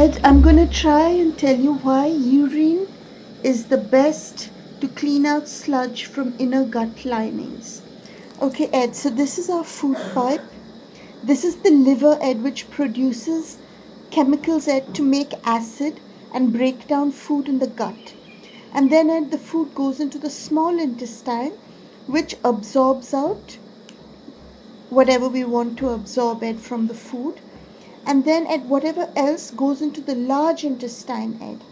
Ed, I'm going to try and tell you why urine is the best to clean out sludge from inner gut linings. Okay, Ed, so this is our food pipe. This is the liver, Ed, which produces chemicals, Ed, to make acid and break down food in the gut. And then, Ed, the food goes into the small intestine, which absorbs out whatever we want to absorb, Ed, from the food. And then, Ed, whatever else goes into the large intestine, Ed.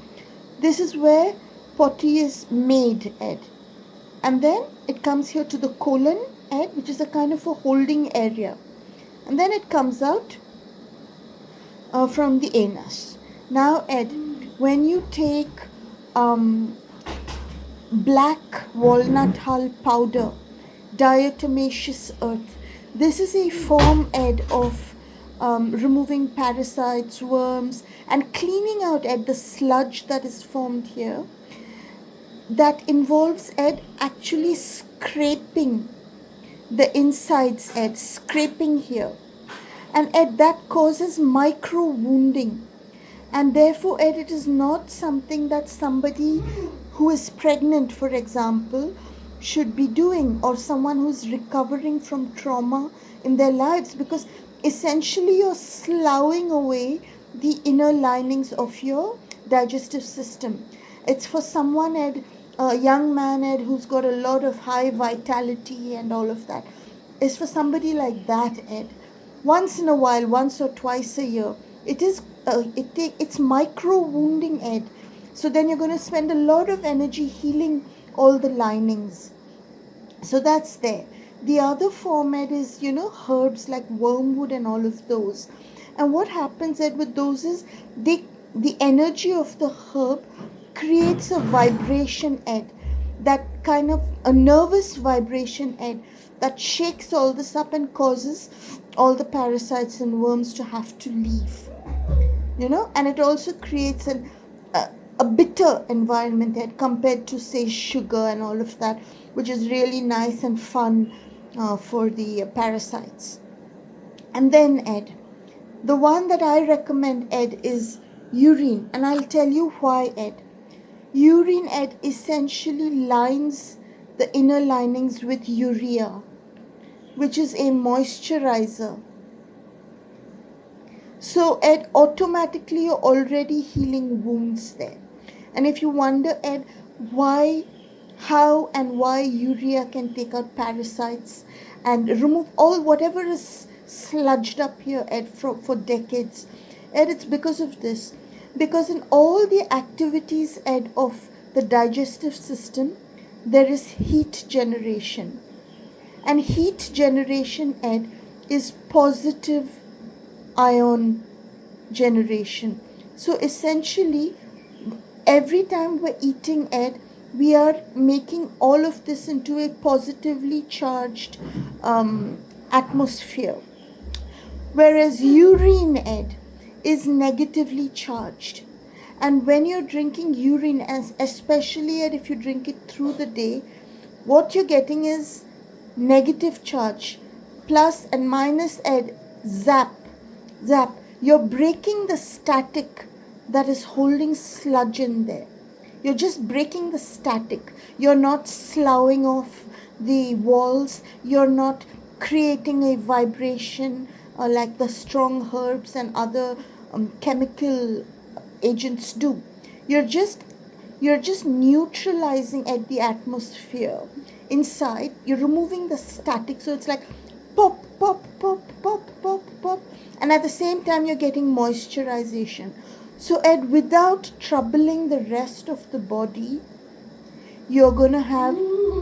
This is where potty is made, Ed. And then it comes here to the colon, Ed, which is a kind of a holding area. And then it comes out from the anus. Now, Ed, when you take black walnut hull powder, diatomaceous earth, this is a form, Ed, of removing parasites, worms, and cleaning out, Ed, the sludge that is formed here. That involves, Ed, actually scraping the insides, Ed, scraping here. And, Ed, that causes micro wounding. And therefore, Ed, it is not something that somebody who is pregnant, for example, should be doing, or someone who is recovering from trauma in their lives, because essentially you're sloughing away the inner linings of your digestive system. It's for someone, Ed, a young man, Ed, who's got a lot of high vitality and all of that. It's for somebody like that, Ed. Once in a while, once or twice a year, it's micro wounding, Ed. So then you're going to spend a lot of energy healing all the linings. So that's there. The other format is, herbs like wormwood and all of those. And what happens, Ed, with those is the energy of the herb creates a vibration, Ed, that kind of a nervous vibration, Ed, that shakes all this up and causes all the parasites and worms to have to leave. And it also creates a bitter environment, Ed, compared to, say, sugar and all of that, which is really nice and fun for the parasites. And then, Ed, the one that I recommend, Ed, is urine. And I'll tell you why, Ed. Urine, Ed, essentially lines the inner linings with urea, which is a moisturizer. So, Ed, automatically you're already healing wounds there. And if you wonder, Ed, how and why urea can take out parasites and remove whatever is sludged up here, Ed, for decades, Ed, it's because of this. Because in all the activities, Ed, of the digestive system, there is heat generation. And heat generation, Ed, is positive ion generation. So essentially, every time we're eating, Ed, we are making all of this into a positively charged atmosphere. Whereas urine, Ed, is negatively charged. And when you're drinking urine, especially, Ed, if you drink it through the day, what you're getting is negative charge. Plus and minus, Ed, zap. You're breaking the static that is holding sludge in there. You're just breaking the static. You're not sloughing off the walls. You're not creating a vibration like the strong herbs and other chemical agents do. You're just neutralizing at the atmosphere. Inside, you're removing the static. So it's like pop, pop, pop, pop, pop, pop. And at the same time, you're getting moisturization. So, Ed, without troubling the rest of the body, you're going to have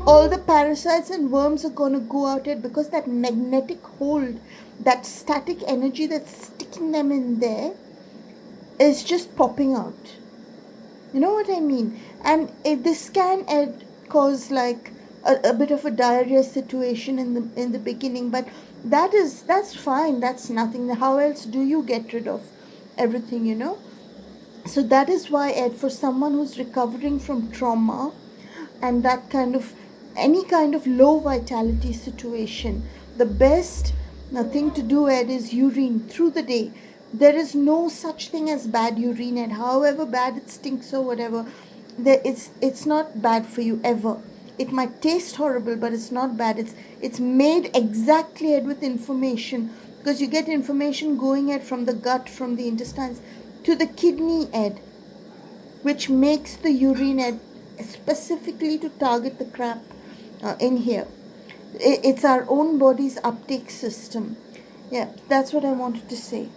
all the parasites and worms are going to go out, Ed, because that magnetic hold, that static energy that's sticking them in there is just popping out. You know what I mean? And this can, Ed, cause like a bit of a diarrhea situation in the beginning, but that's fine. That's nothing. How else do you get rid of everything, So that is why, Ed, for someone who's recovering from trauma and that any kind of low vitality situation, the best thing to do, Ed, is urine through the day. There is no such thing as bad urine, and however bad it stinks or whatever, it's not bad for you ever. It might taste horrible, but it's not bad. It's made exactly with information, because you get information going from the gut, from the intestines to the kidney which makes the urine specifically to target the crap in here. It's our own body's uptake system. Yeah, that's what I wanted to say.